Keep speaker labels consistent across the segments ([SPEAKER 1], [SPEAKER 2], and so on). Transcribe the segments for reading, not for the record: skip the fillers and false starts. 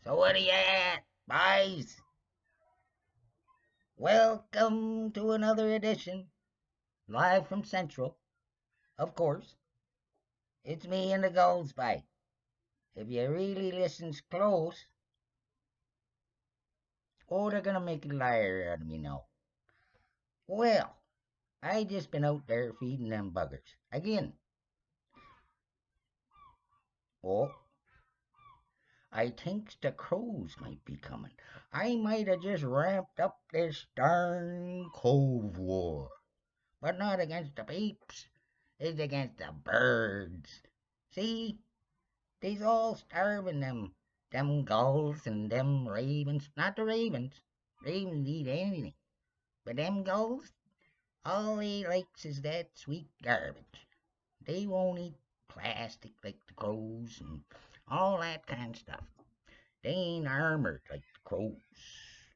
[SPEAKER 1] So what are you at, boys? Welcome to another edition, live from Central, of course. It's me and the Gold's Bite. If you really listens close, they're gonna make a liar out of me now. Well, I just been out there feeding them buggers. Again. Oh, I thinks the crows might be coming. I might have just ramped up this darn CovWar. But not against the peeps. It's against the birds. See? They's all starving them gulls and them ravens. Not the ravens. Ravens eat anything. But them gulls, all they likes is that sweet garbage. They won't eat plastic like the crows and all that kind of stuff. They ain't armored like the crows.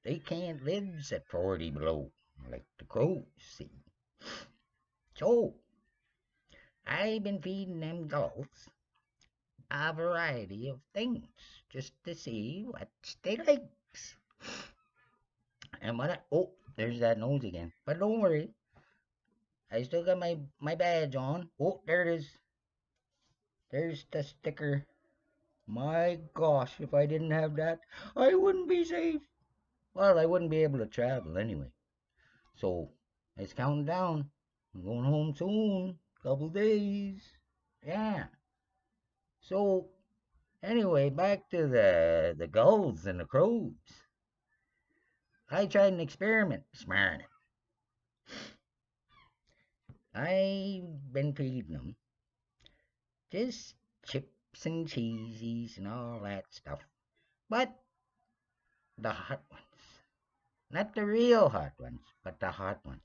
[SPEAKER 1] They can't live at 40 below like the crows, see. So, I've been feeding them gulls a variety of things just to see what they likes. And there's that nose again. But don't worry, I still got my badge on. Oh, there it is. There's the sticker. My gosh, if I didn't have that, I wouldn't be safe. Well, I wouldn't be able to travel anyway. So, it's counting down. I'm going home soon. Couple days. Yeah. So, anyway, back to the gulls and the crows. I tried an experiment this morning. I've been feeding them just chips and cheesies and all that stuff. But the hot ones. Not the real hot ones, but the hot ones.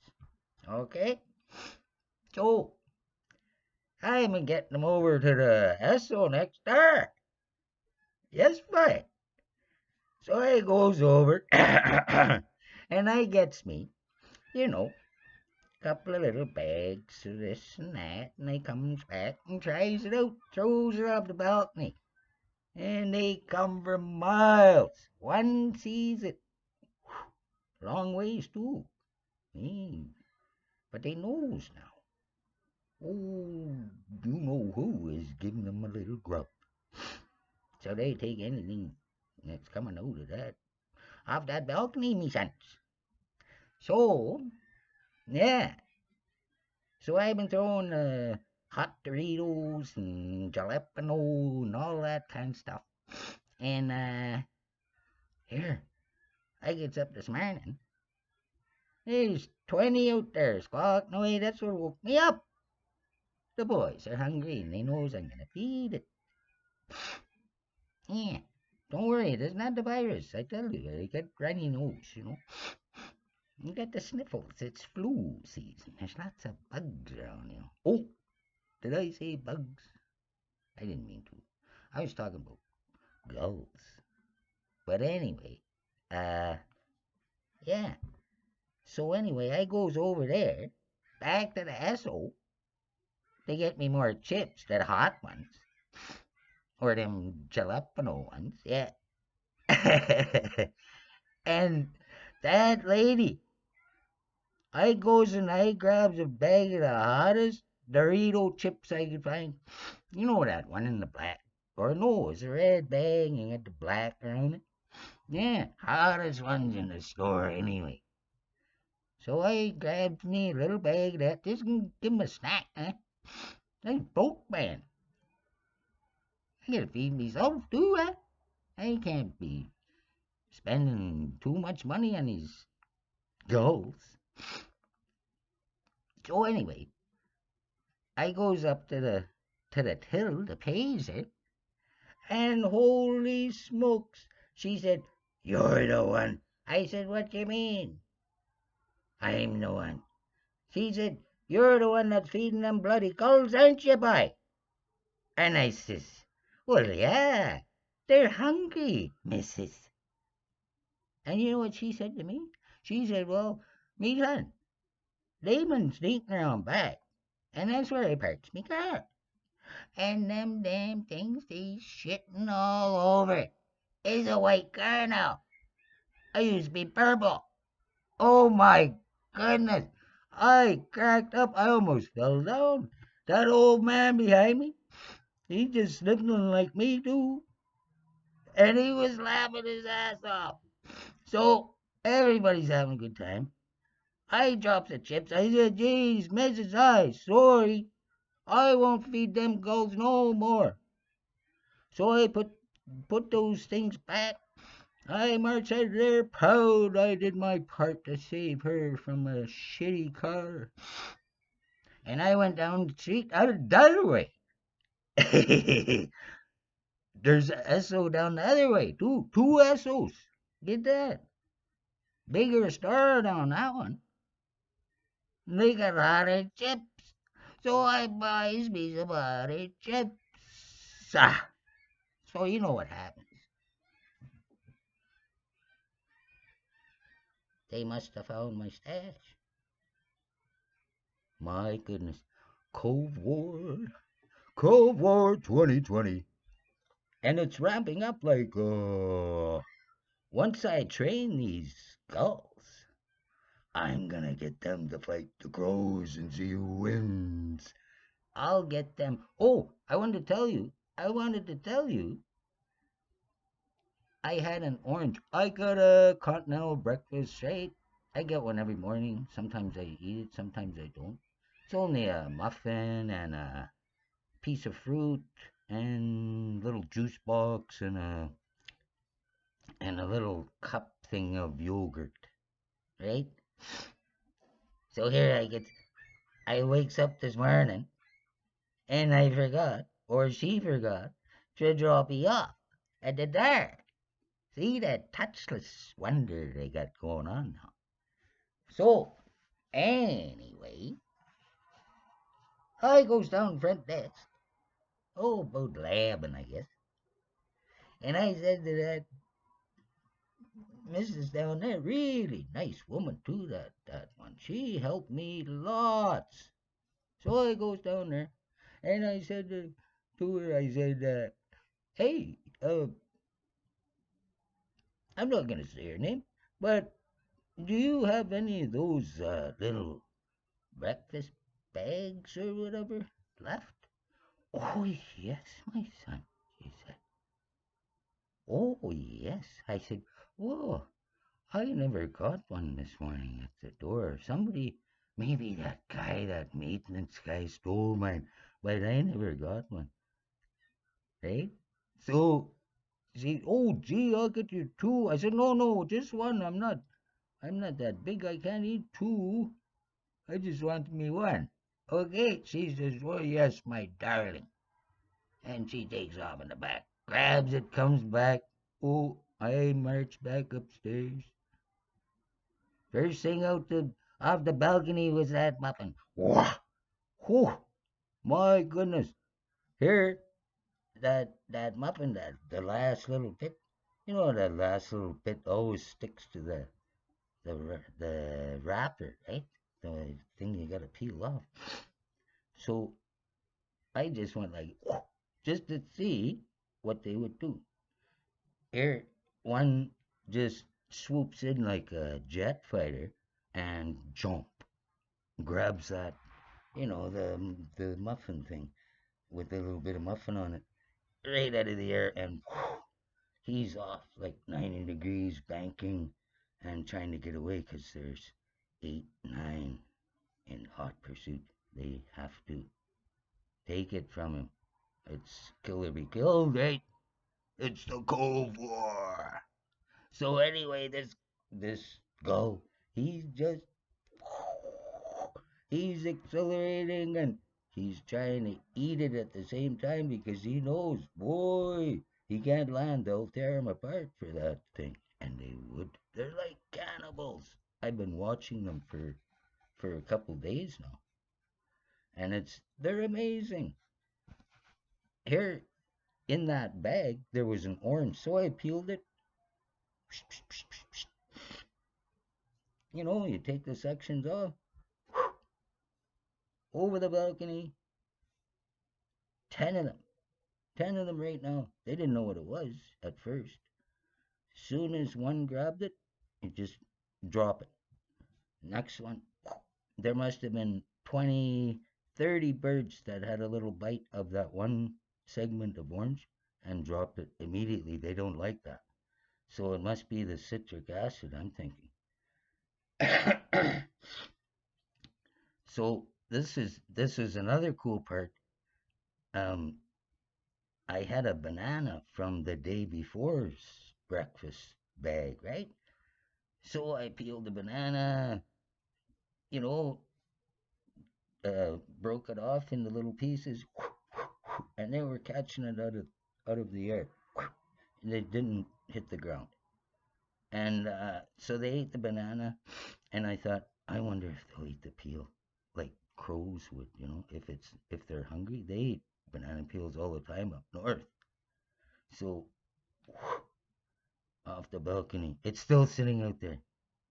[SPEAKER 1] Okay? So, I'm getting them over to the Esso next door. Yes, boy. So I goes over and I gets me, you know, couple of little bags of this and that, and they comes back and tries it out, throws it off the balcony. And they come for miles. One sees it. Long ways too. Eh, but they knows now. Oh, you know who is giving them a little grub. So they take anything that's coming out of that off that balcony, me sons. So, yeah. So I've been throwing hot Doritos and jalapeno and all that kind of stuff. And here, I gets up this morning. There's 20 out there squawking away. That's what woke me up. The boys are hungry and they knows I'm gonna feed it. Yeah, don't worry, it's not the virus. I tell you, I get runny nose. You get the sniffles. It's flu season. There's lots of bugs around. Oh, did I say bugs? I didn't mean to. I was talking about gulls. But anyway, uh, yeah. So anyway, I goes over there, back to the Esso, to get me more chips, the hot ones, or them jalapeno ones, yeah. And that lady, I goes and I grabs a bag of the hottest Dorito chips I could find. You know that one in the black. Or no, it's a red bag and got the black around it. Yeah, hottest ones in the store anyway. So I grabbed me a little bag of that. Just give him a snack, huh? I'm broke, man. I gotta feed myself too, huh? I can't be spending too much money on these gulls. So anyway, I goes up to the till to pays it, and holy smokes, she said, "You're the one." I said, "What do you mean?" "I'm the one." She said, "You're the one that's feeding them bloody gulls, aren't you, boy?" And I says, "Well, yeah, they're hungry, missus." And you know what she said to me? She said, "Well, me son, they've been sneaking around back, and that's where I parks me car. And them damn things, they shitting all over it. He's a white car now. I used to be purple. Oh my goodness. I cracked up. I almost fell down. That old man behind me, he just sniffling like me too. And he was laughing his ass off. So everybody's having a good time. I dropped the chips. I said, geez, Mrs. I, sorry. I won't feed them gulls no more. So I put those things back. I marched out there proud I did my part to save her from a shitty car. And I went down the street out of the other way. There's a SO down the other way. Two SOs. Get that. Bigger star down that one. They got a lot of chips. So I buys me some other chips. Ah, so you know what happens. They must have found my stash. My goodness. CovWar 2020. And it's ramping up like, once I train these gulls, I'm gonna get them to fight the crows and see who wins. I'll get them. Oh, I wanted to tell you, I had an orange. I got a continental breakfast, right? I get one every morning. Sometimes I eat it, sometimes I don't. It's only a muffin and a piece of fruit and little juice box and a little cup thing of yogurt, right? So here I wakes up this morning and I forgot, or she forgot, to drop me off at the door. See that touchless wonder they got going on now. So anyway, I goes down front desk. Oh, about 11, I guess. And I said to that Mrs. down there, really nice woman too, that one. She helped me lots. So I goes down there, and I said to her, I said, hey, I'm not gonna say her name, but do you have any of those little breakfast bags or whatever left? Oh yes, my son, she said. Oh yes, I said. Oh, I never got one this morning at the door. Somebody, maybe that guy, that maintenance guy, stole mine, but I never got one. Right? So oh gee, I'll get you two. I said, no, no, just one. I'm not that big. I can't eat two. I just want me one. Okay, she says, well, yes, my darling. And she takes off in the back, grabs it, comes back. Oh, I march back upstairs. First thing off the balcony was that muffin. Wah! Whew! My goodness! Here, that muffin, that the last little bit. You know that last little bit always sticks to the wrapper, right? The thing you gotta peel off. So I just went like, whoa, just to see what they would do. Here, one just swoops in like a jet fighter and jump, grabs that, the muffin thing with a little bit of muffin on it, right out of the air, and whew, he's off like 90 degrees, banking and trying to get away because there's 8, 9 in hot pursuit. They have to take it from him. It's kill or be killed, right? It's the Cold War. So anyway, this gull, he's just he's accelerating and he's trying to eat it at the same time because he knows, boy, he can't land. They'll tear him apart for that thing. And they would. They're like cannibals. I've been watching them for a couple days now. And they're amazing. Here in that bag there was an orange, so I peeled it. You take the sections off, over the balcony, 10 of them. 10 of them right now. They didn't know what it was at first. Soon as one grabbed it, it just drop it. Next one, there must have been 20, 30 birds that had a little bite of that one segment of orange and dropped it immediately. They don't like that. So it must be the citric acid, I'm thinking. So this is another cool part. Um, I had a banana from the day before's breakfast bag, right? So I peeled the banana, you know, broke it off into little pieces, and they were catching it out of the air. They didn't hit the ground, and so they ate the banana, and I thought, I wonder if they'll eat the peel, like crows would, if they're hungry, they eat banana peels all the time up north. So off the balcony, it's still sitting out there.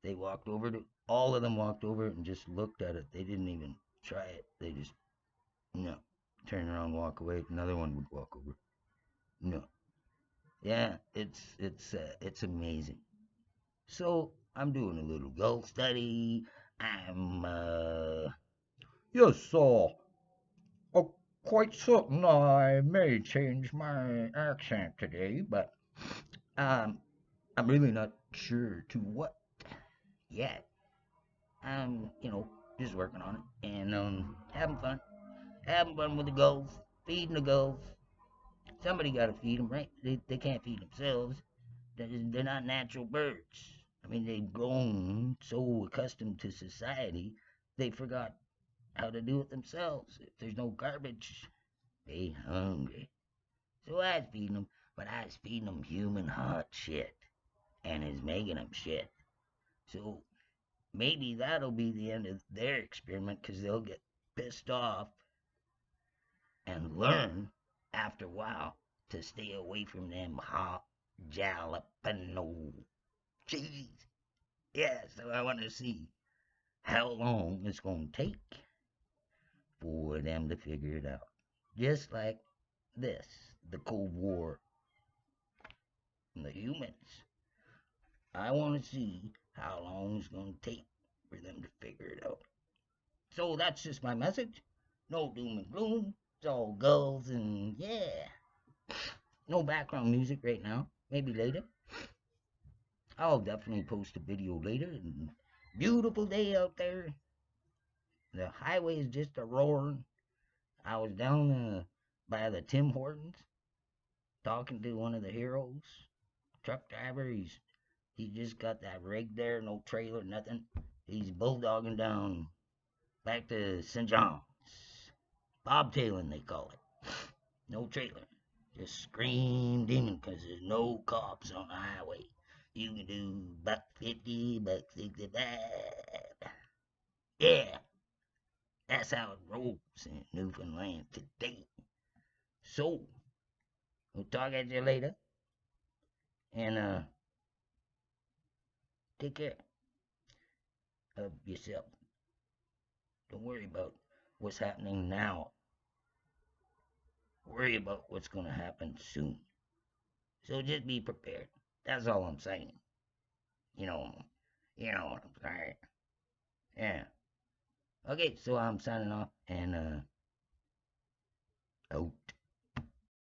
[SPEAKER 1] They walked over to all of them walked over and just looked at it. They didn't even try it. They just no. Turn around, walk away. Another one would walk over. No. Yeah, it's amazing. So I'm doing a little golf study. I'm
[SPEAKER 2] Yes, sir. Uh, Quite certain I may change my accent today, but
[SPEAKER 1] um I'm really not sure to what yet. Just working on it and having fun. Having fun with the gulls, feeding the gulls. Somebody got to feed them, right? They can't feed themselves. They're not natural birds. I mean, they've grown so accustomed to society, they forgot how to do it themselves. If there's no garbage, they hungry. So I was feeding them, but I was feeding them human hot shit, and it's making them shit. So maybe that'll be the end of their experiment, because they'll get pissed off and learn after a while to stay away from them hot jalapeno cheese. Yeah, so I want to see how long it's going to take for them to figure it out. Just like this, the Cold War and the humans. I want to see how long it's going to take for them to figure it out. So that's just my message. No doom and gloom. It's all gulls and yeah. No background music right now. Maybe later. I'll definitely post a video later. Beautiful day out there. The highway is just a roaring. I was down by the Tim Hortons talking to one of the heroes, truck driver. He just got that rig there, no trailer, nothing. He's bulldogging down back to St. John's, bobtailing they call it. No trailer, just scream demon because there's no cops on the highway. You can do buck 50, buck 65. Yeah, that's how it rolls in Newfoundland today. So, we'll talk at you later. And take care of yourself. Don't worry about what's happening now. Worry about what's going to happen soon. So just be prepared. That's all I'm saying. You know, you know what I'm saying. Yeah. Okay, so I'm signing off and out.